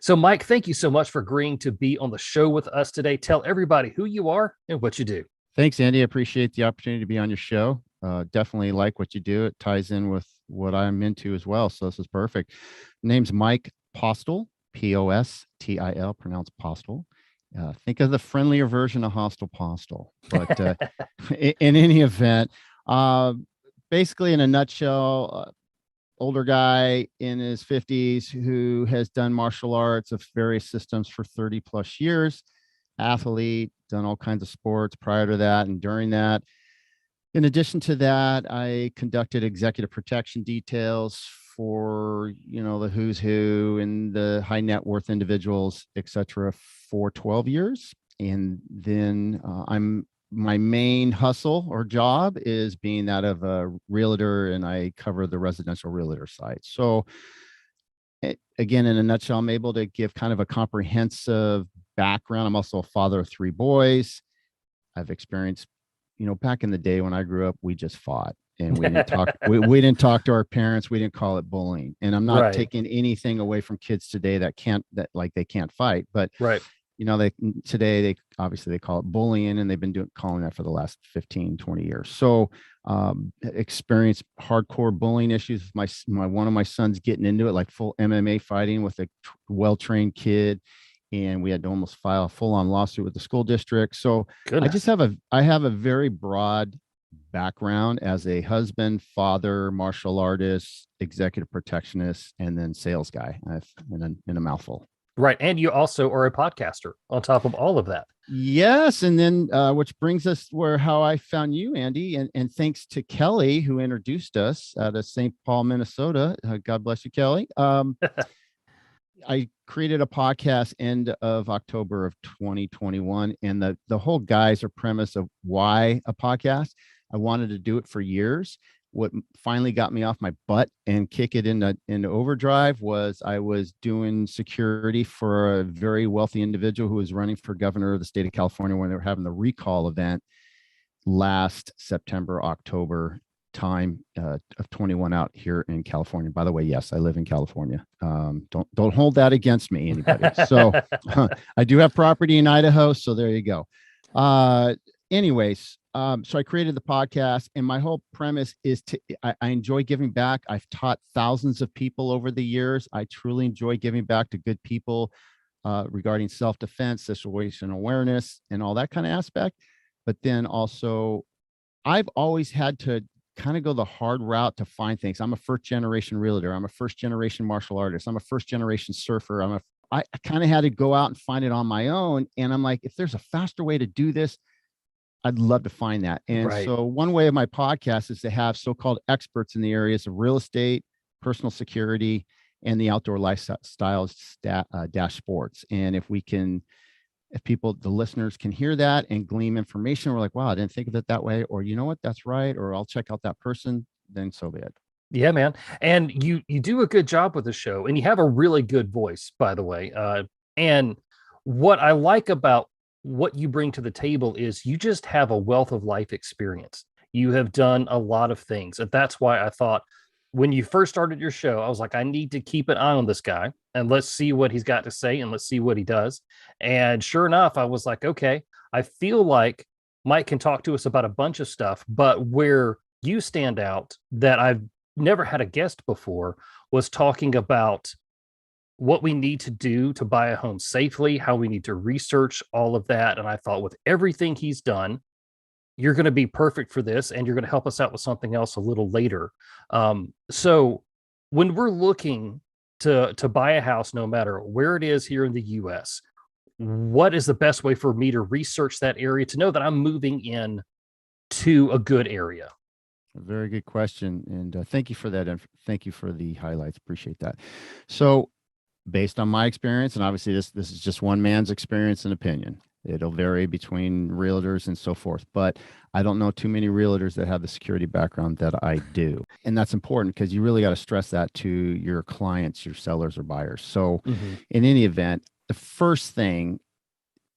So, Mike, thank you so much for agreeing to be on the show with us today. Tell everybody who you are and what you do. Thanks, Andy. I appreciate the opportunity to be on your show. Definitely like what you do. It ties in with what I'm into as well. So this is perfect. Name's Mike Postil, Postil, pronounced Postil. Think of the friendlier version of Hostel Postal. But in any event, uh, basically in a nutshell, older guy in his 50s who has done martial arts of various systems for 30 plus years, athlete, done all kinds of sports prior to that and during that. In addition to that, I conducted executive protection details for, the who's who and the high net worth individuals, et cetera, for 12 years. And then my main hustle or job is being that of a realtor, and I cover the residential realtor side. So again, in a nutshell, I'm able to give kind of a comprehensive background. I'm also a father of 3 boys. I've experienced, back in the day when I grew up, we just fought and we didn't talk. we didn't talk to our parents. We didn't call it bullying. And I'm not taking anything away from kids today that they can't fight, but Right. They obviously they call it bullying, and they've been calling that for the last 15, 20 years. So experienced hardcore bullying issues with one of my sons getting into it, like full MMA fighting with a well-trained kid. And we had to almost file a full-on lawsuit with the school district. So Goodness. I have a very broad background as a husband, father, martial artist, executive protectionist, and then sales guy in a mouthful. Right. And you also are a podcaster on top of all of that. Yes. And then which brings us how I found you, Andy. And thanks to Kelly, who introduced us out of St. Paul, Minnesota. God bless you, Kelly. I created a podcast end of October of 2021. And the whole guise or premise of why a podcast, I wanted to do it for years. What finally got me off my butt and kick it into overdrive was I was doing security for a very wealthy individual who was running for governor of the state of California when they were having the recall event last September, October time of 21 out here in California. By the way, yes, I live in California. Don't hold that against me, anybody. So I do have property in Idaho. So there you go. Anyways, so I created the podcast, and my whole premise is I enjoy giving back. I've taught thousands of people over the years. I truly enjoy giving back to good people regarding self-defense, situational awareness, and all that kind of aspect. But then also, I've always had to kind of go the hard route to find things. I'm a first generation realtor. I'm a first generation martial artist. I'm a first generation surfer. I kind of had to go out and find it on my own. And I'm like, if there's a faster way to do this, I'd love to find that. And so one way of my podcast is to have so-called experts in the areas of real estate, personal security, and the outdoor lifestyles dash sports. And if the listeners can hear that and glean information, we're like, wow, I didn't think of it that way. Or, you know what, that's right. Or I'll check out that person, then so be it. Yeah, man. And you do a good job with the show, and you have a really good voice, by the way. And what I like about what you bring to the table is you just have a wealth of life experience. You have done a lot of things. And that's why I thought when you first started your show, I was like, I need to keep an eye on this guy and let's see what he's got to say and let's see what he does. And sure enough, I was like, okay, I feel like Mike can talk to us about a bunch of stuff, but where you stand out that I've never had a guest before was talking about what we need to do to buy a home safely, how we need to research all of that. And I thought with everything he's done, you're going to be perfect for this, and you're going to help us out with something else a little later. So when we're looking to buy a house, no matter where it is here in the US, what is the best way for me to research that area to know that I'm moving in to a good area? A very good question. And thank you for that. And thank you for the highlights. Appreciate that. So based on my experience, and obviously this is just one man's experience and opinion. It'll vary between realtors and so forth, but I don't know too many realtors that have the security background that I do. And that's important because you really got to stress that to your clients, your sellers or buyers. So in any event, the first thing,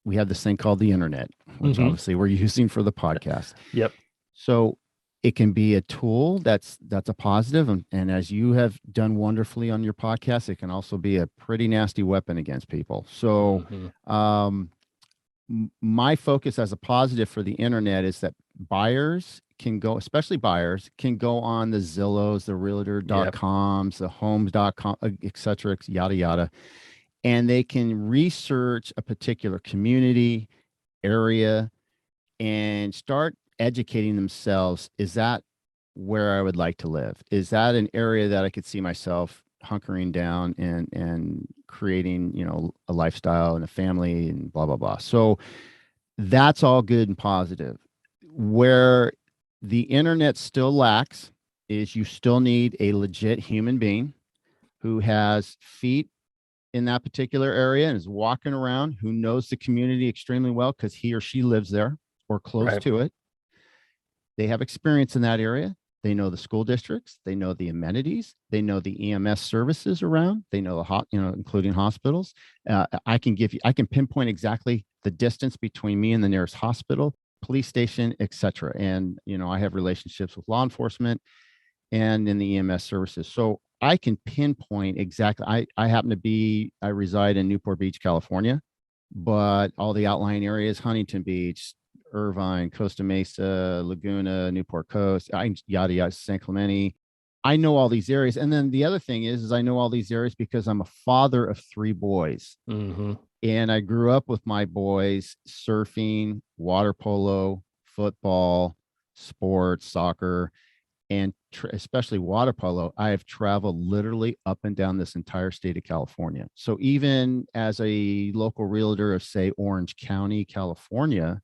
we have this thing called the internet, which obviously we're using for the podcast. Yep. So it can be a tool that's a positive, and as you have done wonderfully on your podcast, it can also be a pretty nasty weapon against people. So Hmm. um, my focus as a positive for the internet is that buyers can go, especially buyers can go on the Zillows, the Yep. realtor.coms, the homes.com, et cetera, yada, yada. And they can research a particular community, area, and start educating themselves. Is that where I would like to live? Is that an area that I could see myself hunkering down and creating, a lifestyle and a family and blah blah blah. So that's all good and positive. Where the internet still lacks is you still need a legit human being who has feet in that particular area and is walking around, who knows the community extremely well because he or she lives there or close Right. to it. They have experience in that area. They know the school districts. They know the amenities. They know the EMS services around. They know including hospitals. I can pinpoint exactly the distance between me and the nearest hospital, police station, etc. And I have relationships with law enforcement and in the EMS services, so I can pinpoint exactly. I reside in Newport Beach, California, but all the outlying areas, Huntington Beach, Irvine, Costa Mesa, Laguna, Newport Coast, yada yada, San Clemente. I know all these areas. And then the other thing is I know all these areas because I'm a father of three boys. Hmm. And I grew up with my boys surfing, water polo, football, sports, soccer, and especially water polo. I have traveled literally up and down this entire state of California. So even as a local realtor of, say, Orange County, California,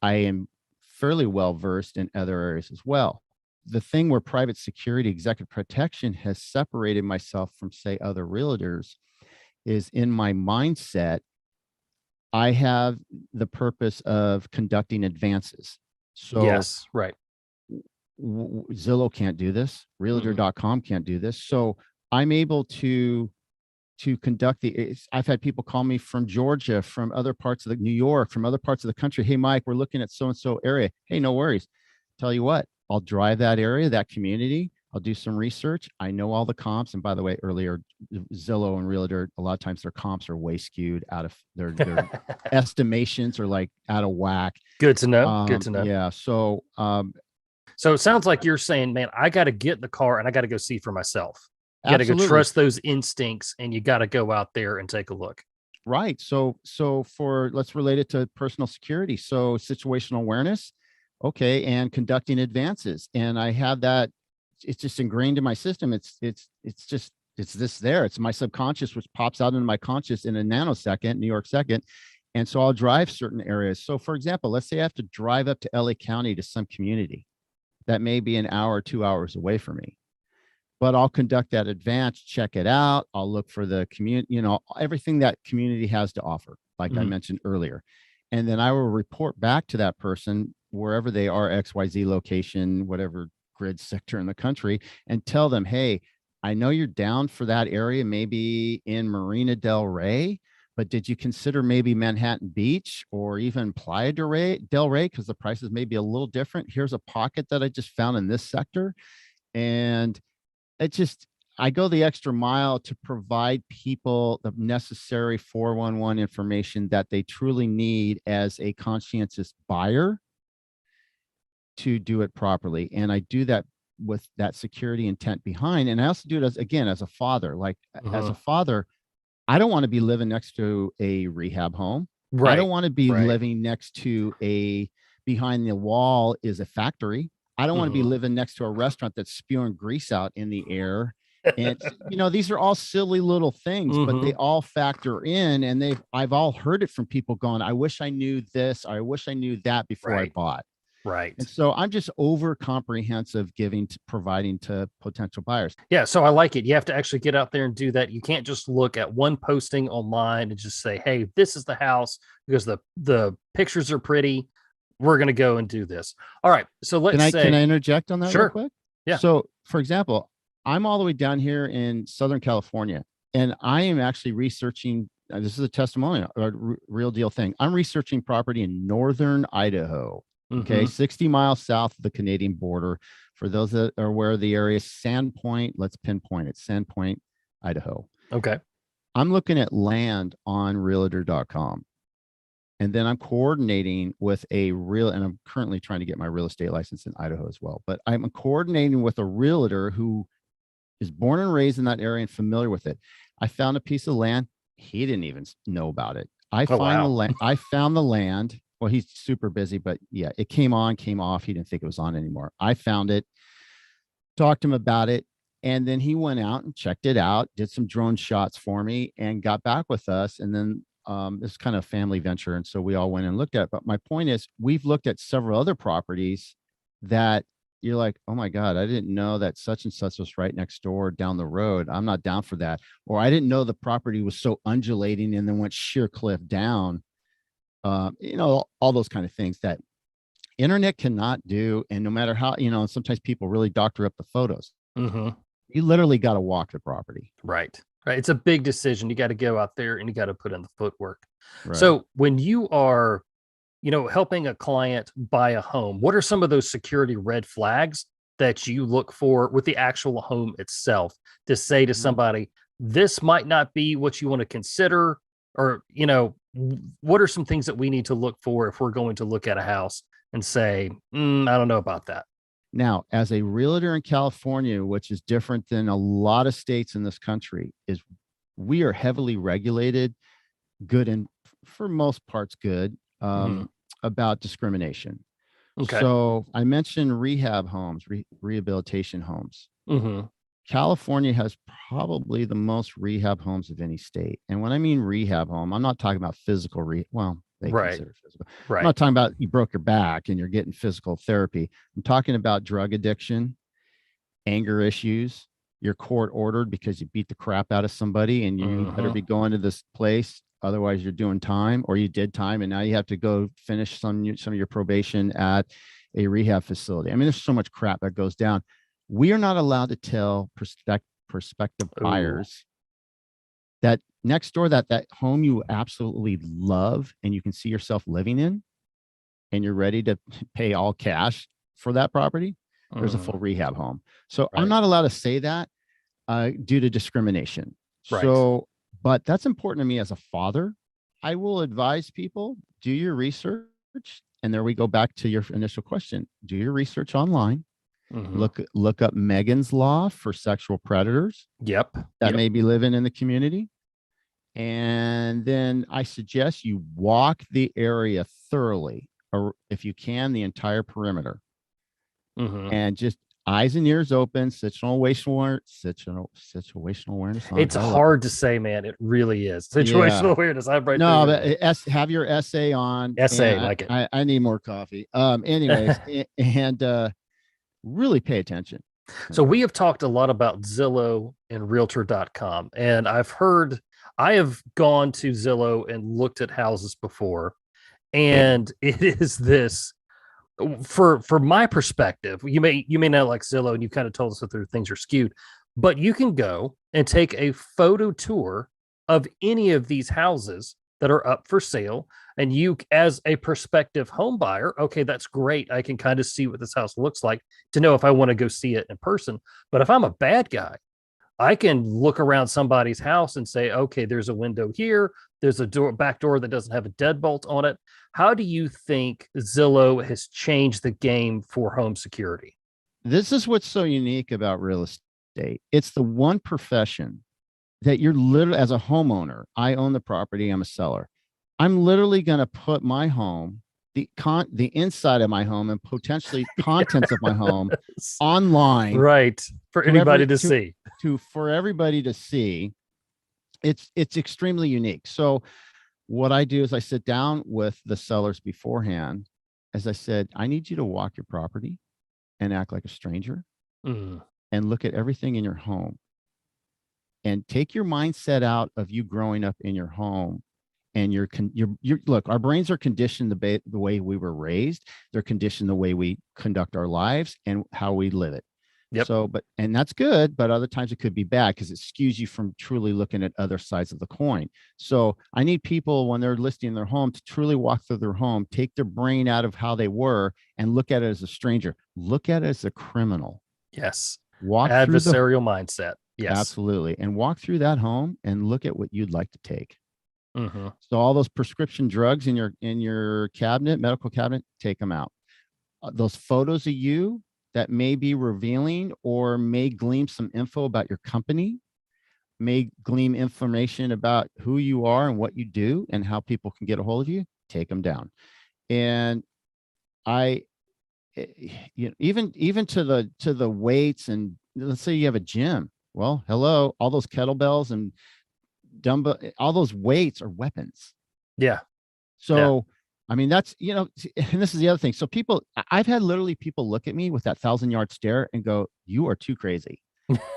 I am fairly well versed in other areas as well. The thing where private security, executive protection has separated myself from, say, other realtors is in my mindset. I have the purpose of conducting advances. So Yes. Right. Zillow can't do this, Hmm. realtor.com can't do this. So I'm able to conduct I've had people call me from Georgia, from other parts of New York, from other parts of the country. Hey, Mike, we're looking at so and so area. Hey, no worries. Tell you what, I'll drive that area, that community. I'll do some research. I know all the comps. And by the way, earlier, Zillow and Realtor, a lot of times their comps are way skewed out of their estimations are like out of whack. Good to know. Good to know. Yeah. So So it sounds like you're saying, man, I got to get in the car and I got to go see for myself. You got to go absolutely. trust those instincts and you got to go out there and take a look. Right. So for let's relate it to personal security. So situational awareness, okay, and conducting advances. And I have that, it's just ingrained in my system. It's this there. It's my subconscious, which pops out into my conscious in a nanosecond, New York second. And so I'll drive certain areas. So for example, let's say I have to drive up to LA County to some community that may be an hour, 2 hours away from me, but I'll conduct that advance, check it out. I'll look for the community, everything that community has to offer, like I Mhm. mentioned earlier. And then I will report back to that person wherever they are, XYZ location, whatever grid sector in the country, and tell them, hey, I know you're down for that area, maybe in Marina Del Rey, but did you consider maybe Manhattan Beach or even Playa Del Rey? Because the prices may be a little different. Here's a pocket that I just found in this sector. And it just, I go the extra mile to provide people the necessary 411 information that they truly need as a conscientious buyer to do it properly. And I do that with that security intent behind. And I also do it as a father. Like as a Mhm. father, I don't want to be living next to a rehab home. I don't Right. want to be Right. living next to behind the wall is a factory. I don't want to be Mhm. living next to a restaurant that's spewing grease out in the air. And these are all silly little things, but they Mhm. all factor in. And I've all heard it from people going, I wish I knew this. I wish I knew that before I Right. bought. And Right. so I'm just over comprehensive providing to potential buyers. Yeah, so I like it. You have to actually get out there and do that. You can't just look at one posting online and just say, "Hey, this is the house because the pictures are pretty. We're going to go and do this." All right. So Can let's I say, interject on that real sure. quick? Yeah. So, for example, I'm all the way down here in Southern California, and I am actually researching. This is a testimonial, a real deal thing. I'm researching property in northern Idaho. Okay, Mm-hmm. 60 miles south of the Canadian border. For those that are aware of the area, Sandpoint, let's pinpoint it, Sandpoint, Idaho. Okay. I'm looking at land on realtor.com. And then I'm coordinating with and I'm currently trying to get my real estate license in Idaho as well. But I'm coordinating with a realtor who is born and raised in that area and familiar with it. I found a piece of land. He didn't even know about it. Oh wow. I found the land. Well, he's super busy, but yeah, it came on, came off. He didn't think it was on anymore. I found it, talked to him about it, and then he went out and checked it out, did some drone shots for me, and got back with us. And then it's kind of a family venture, and so we all went and looked at it. But my point is, we've looked at several other properties that you're like, oh my God, I didn't know that such and such was right next door down the road. I'm not down for that. Or I didn't know the property was so undulating and then went sheer cliff down. All those kind of things that internet cannot do. And no matter how, sometimes people really doctor up the photos. Mm-hmm. You literally got to walk the property. Right. Right. It's a big decision. You got to go out there and you got to put in the footwork. Right. So when you are, helping a client buy a home, what are some of those security red flags that you look for with the actual home itself to say to somebody, this might not be what you want to consider? Or, what are some things that we need to look for if we're going to look at a house and say, I don't know about that? Now, as a realtor in California, which is different than a lot of states in this country, is we are heavily regulated, good and for most parts good, Mm-hmm. about discrimination. Okay. So I mentioned rehab homes, rehabilitation homes. Mm-hmm. California has probably the most rehab homes of any state. And when I mean rehab home, I'm not talking about physical well, they Right. consider physical. I'm Right. not talking about you broke your back and you're getting physical therapy. I'm talking about drug addiction, anger issues. You're court ordered because you beat the crap out of somebody and you better Mm-hmm. be going to this place. Otherwise, you're doing time, or you did time, and now you have to go finish some of your probation at a rehab facility. I mean, there's so much crap that goes down. We are not allowed to tell prospective Ooh. buyers that next door, that home you absolutely love and you can see yourself living in, and you're ready to pay all cash for that property, there's a full Mm. rehab home. So I'm Right. not allowed to say that due to discrimination. Right. So, but that's important to me as a father. I will advise people, do your research. And there we go back to your initial question. Do your research online. Mm-hmm. Look up Megan's Law for sexual predators Yep. that Yep. may be living in the community. And then I suggest you walk the area thoroughly, or if you can, the entire perimeter, Mm-hmm. and just eyes and ears open, situational awareness. Oh, It's gotta love hard it. to say, man. It really is. Yeah. Situational awareness. I'm right there No, with but you. have your essay on, Essay, and like it. I need more coffee. Anyways, and really pay attention. So we have talked a lot about Zillow and Realtor.com, and I have gone to Zillow and looked at houses before, and it is this for my perspective. You may not like Zillow, and you kind of told us that their things are skewed, but you can go and take a photo tour of any of these houses that are up for sale, and you, as a prospective home buyer, okay, that's great. I can kind of see what this house looks like to know if I want to go see it in person. But if I'm a bad guy, I can look around somebody's house and say, okay, there's a window here. There's a back door that doesn't have a deadbolt on it. How do you think Zillow has changed the game for home security? This is what's so unique about real estate. It's the one profession that you're literally, as a homeowner, I own the property, I'm a seller. I'm literally going to put my home, the inside of my home and potentially contents of my home online Right. For to anybody to see. for everybody to see. It's extremely unique. So what I do is I sit down with the sellers beforehand. As I said, I need you to walk your property and act like a stranger Mm, and look at everything in your home and take your mindset out of you growing up in your home. And you're look, our brains are conditioned the way we were raised. They're conditioned the way we conduct our lives and how we live it. Yep. So, and that's good, but other times it could be bad because it skews you from truly looking at other sides of the coin. So I need people when they're listing their home to truly walk through their home, take their brain out of how they were and look at it as a stranger, look at it as a criminal, Yes. walk through the, Adversarial mindset. Yes. absolutely. And walk through that home and look at what you'd like to take. Mm-hmm. So all those prescription drugs in your cabinet, medical cabinet, take them out. Those photos of you that may be revealing or may glean some info about your company, may glean information about who you are and what you do and how people can get a hold of you, take them down. And I, you know, even to the weights, and let's say you have a gym. Well, hello, all those kettlebells and dumbbell, all those weights are weapons. Yeah. Yeah. So, I mean, that's, you know, and this is the other thing. So I've had literally people look at me with that 1,000-yard stare and go, "You are too crazy."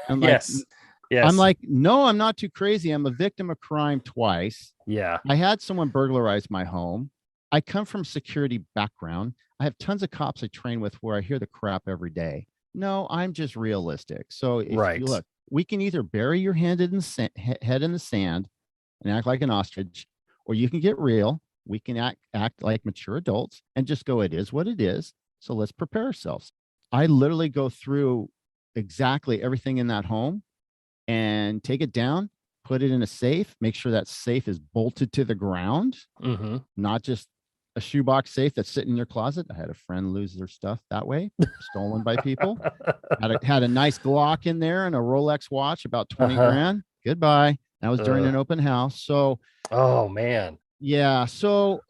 I'm like, Yes. Yes. no, I'm not too crazy. I'm a victim of crime twice. Yeah. I had someone burglarize my home. I come from security background. I have tons of cops I train with where I hear the crap every day. No, I'm just realistic. So if you Right. look, we can either bury your head in the sand and act like an ostrich, or you can get real. We can act like mature adults and just go, it is what it is. So let's prepare ourselves. I literally go through exactly everything in that home and take it down, put it in a safe, make sure that safe is bolted to the ground, Mm-hmm. not just a shoebox safe that's sitting in your closet. I had a friend lose their stuff that way, stolen by people. Had a nice Glock in there and a Rolex watch, about 20 Uh-huh. grand. Goodbye. That was during Uh, an open house. So oh man. yeah. So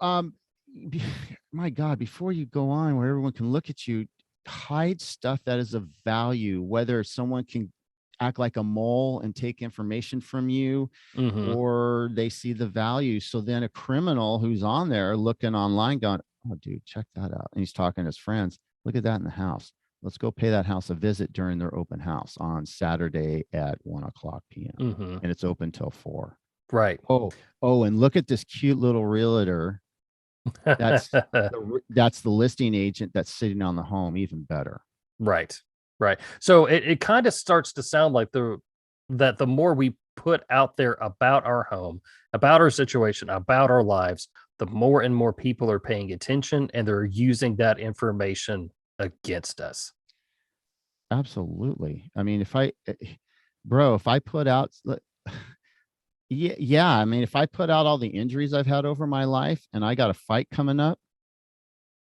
my God, before you go on where everyone can look at you, hide stuff that is of value, whether someone can act like a mole and take information from you, Mm-hmm. or they see the value. So then a criminal who's on there looking online going, "Oh, dude, check that out." And he's talking to his friends. Look at that in the house. Let's go pay that house a visit during their open house on Saturday at 1:00 p.m. Mm-hmm. And it's open till 4. Right. Oh, and look at this cute little realtor. That's that's the listing agent that's sitting on the home. Even better. Right. Right. So it kind of starts to sound like the more we put out there about our home, about our situation, about our lives, the more and more people are paying attention and they're using that information against us. Absolutely. I mean, bro, if I put out, yeah, yeah. I mean, if I put out all the injuries I've had over my life and I got a fight coming up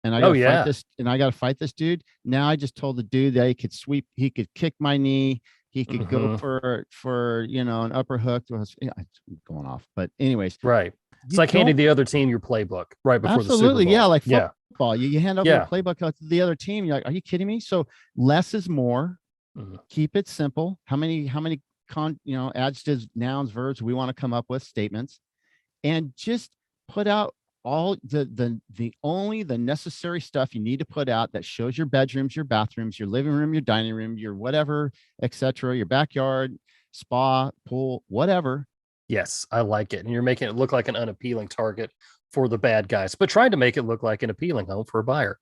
and I got Oh to fight yeah. this and I got to fight this dude. Now I just told the dude that he could kick my knee. He could go Hmm. for, an upper hook. Yeah, I'm going off. But anyways, Right. It's you like handing don't. the other team your playbook right before the Super Absolutely. Yeah. Bowl. Like Yeah. football, you hand over the Yeah. playbook to the other team. You're like, are you kidding me? So less is more. Mhm. Keep it simple. How many adjectives, nouns, verbs we want to come up with, statements, and just put out all the only the necessary stuff you need to put out that shows your bedrooms, your bathrooms, your living room, your dining room, your whatever, etc., your backyard, spa, pool, whatever. Yes, I like it. And you're making it look like an unappealing target for the bad guys, but trying to make it look like an appealing home for a buyer.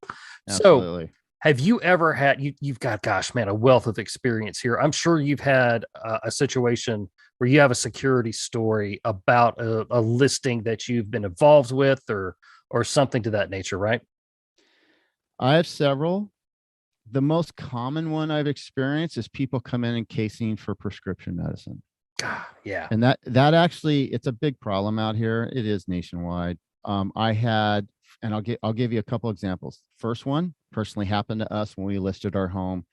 So, Absolutely. have you ever had you've got, gosh, man, a wealth of experience here. I'm sure you've had a situation where you have a security story about a listing that you've been involved with or something to that nature, right? I have several. The most common one I've experienced is people come in and casing for prescription medicine. Yeah. And that actually, it's a big problem out here. It is nationwide. I had, and I'll give you a couple examples. First one personally happened to us when we listed our home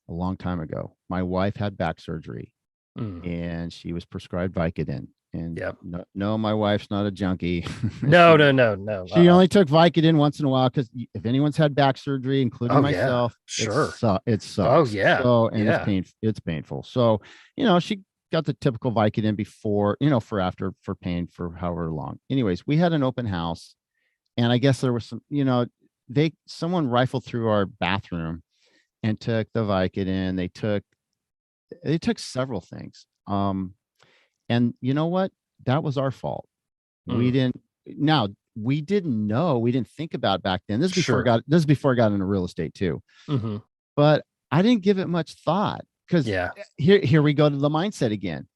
a long time ago. My wife had back surgery Mm, and she was prescribed Vicodin. And yep. no, no, my wife's not a junkie. No, no, no, no. She only took Vicodin once in a while because if anyone's had back surgery, including Oh yeah, myself, sure. it Oh sucks. yeah, So, and yeah. it's painful. So, she got the typical Vicodin before, for after for pain for however long. Anyways, we had an open house, and I guess there was some, someone rifled through our bathroom and took the Vicodin. They took several things. And you know what? That was our fault. We Mm, didn't now we didn't know, we didn't think about it back then. This is before I sure. got this is before I got into real estate too. Hmm. But I didn't give it much thought because Yeah. here we go to the mindset again.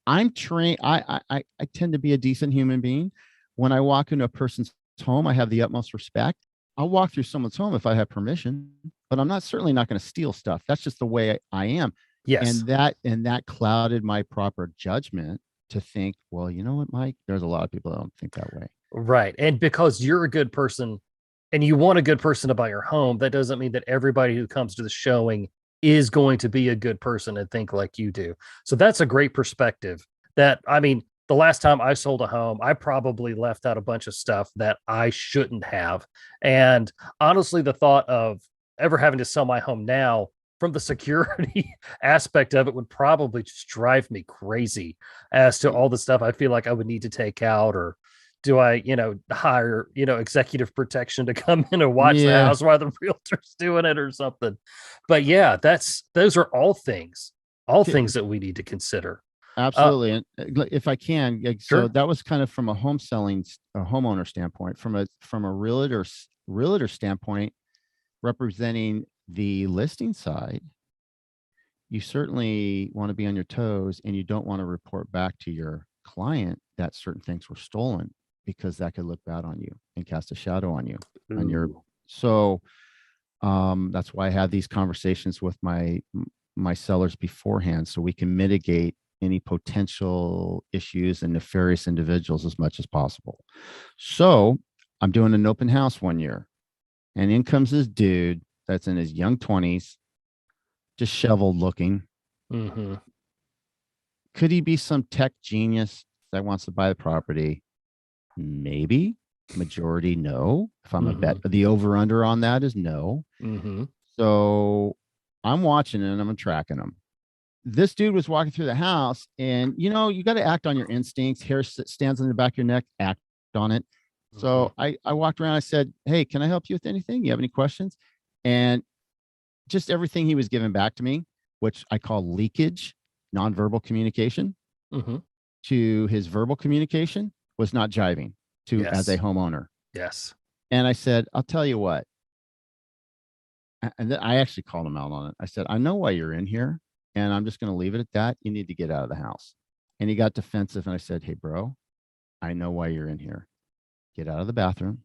I'm trained. I tend to be a decent human being. When I walk into a person's home, I have the utmost respect. I'll walk through someone's home if I have permission, but I'm not certainly not going to steal stuff. That's just the way I am. Yes. And that clouded my proper judgment to think, well, you know what, Mike? There's a lot of people that don't think that way. Right. And because you're a good person and you want a good person to buy your home, that doesn't mean that everybody who comes to the showing is going to be a good person and think like you do. So that's a great perspective. That, I mean, the last time I sold a home, I probably left out a bunch of stuff that I shouldn't have. And honestly, the thought of ever having to sell my home now from the security aspect of it would probably just drive me crazy as to all the stuff I feel like I would need to take out, or do I, hire, executive protection to come in and watch the Yeah, house while the realtor's doing it or something. But yeah, those are all things that we need to consider. Uh, absolutely. And if I can, so sure. that was kind of from a a homeowner standpoint, from a realtor standpoint, representing the listing side. You certainly want to be on your toes, and you don't want to report back to your client that certain things were stolen, because that could look bad on you and cast a shadow on you on your Ooh. so that's why I have these conversations with my sellers beforehand, so we can mitigate any potential issues and nefarious individuals as much as possible. So I'm doing an open house one year, and in comes this dude that's in his young 20s, disheveled looking. Mm-hmm. Could he be some tech genius that wants to buy the property? Maybe. Majority no. If I'm a Mm-hmm. bet, the over under on that is no. Mm-hmm. So I'm watching it and I'm tracking him. This dude was walking through the house, and you got to act on your instincts. Hair stands on the back of your neck, act on it. Mm-hmm. So I walked around. I said, "Hey, can I help you with anything? You have any questions?" And just everything he was giving back to me, which I call leakage, nonverbal communication, Mm-hmm. to his verbal communication, was not jiving to as a Yes. homeowner. Yes. And I said, I'll tell you what. And then I actually called him out on it. I said, I know why you're in here, and I'm just going to leave it at that. You need to get out of the house. And he got defensive. And I said, hey, bro, I know why you're in here. Get out of the bathroom,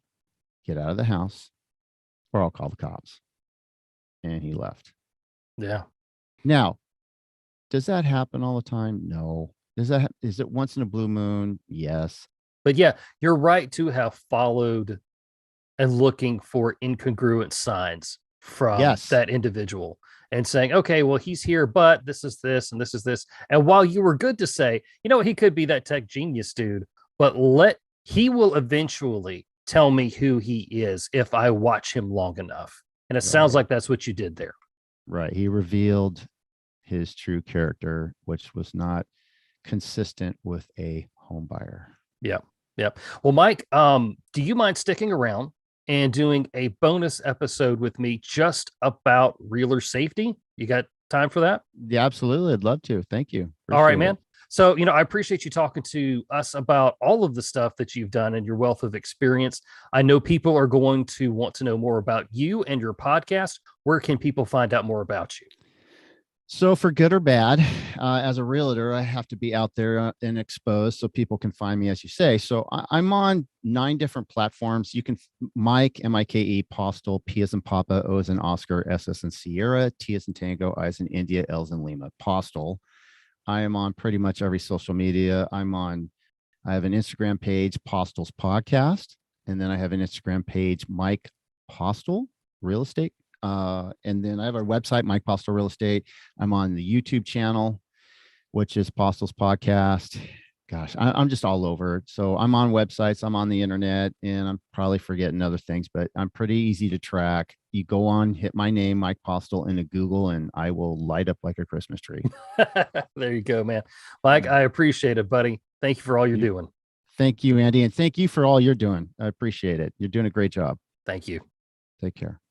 get out of the house, or I'll call the cops. And he left. Yeah. Now, does that happen all the time? No. Is it once in a blue moon? Yes. But yeah, you're right to have followed and looking for incongruent signs from Yes. that individual and saying, okay, well, he's here, but this is this and this is this. And while you were good to say, he could be that tech genius dude, but he will eventually tell me who he is if I watch him long enough. And it sounds Right. like that's what you did there. Right. He revealed his true character, which was not consistent with a home buyer. Yeah. Yeah. Well, Mike, do you mind sticking around and doing a bonus episode with me just about reeler safety? You got time for that? Yeah, absolutely. I'd love to. Thank you. All right, Appreciate it. man. So, I appreciate you talking to us about all of the stuff that you've done and your wealth of experience. I know people are going to want to know more about you and your podcast. Where can people find out more about you? So, for good or bad, as a realtor, I have to be out there and exposed so people can find me, as you say. So, I'm on 9 different platforms. You can Mike, Mike, Postil, P as in Papa, O as in Oscar, S as in Sierra, T as in Tango, I as in India, L as in Lima. Postil. I am on pretty much every social media. I have an Instagram page, Postil's Podcast, and then I have an Instagram page, Mike Postil Real Estate. And then I have our website, Mike Postil Real Estate. I'm on the YouTube channel, which is Postil's Podcast. Gosh, I'm just all over. So I'm on websites, I'm on the internet, and I'm probably forgetting other things, but I'm pretty easy to track. You go on, hit my name, Mike Postil, into Google, and I will light up like a Christmas tree. There you go, man. Mike, I appreciate it, buddy. Thank you for all you're You, doing. thank you, Andy, and thank you for all you're doing. I appreciate it. You're doing a great job. Thank you. Take care.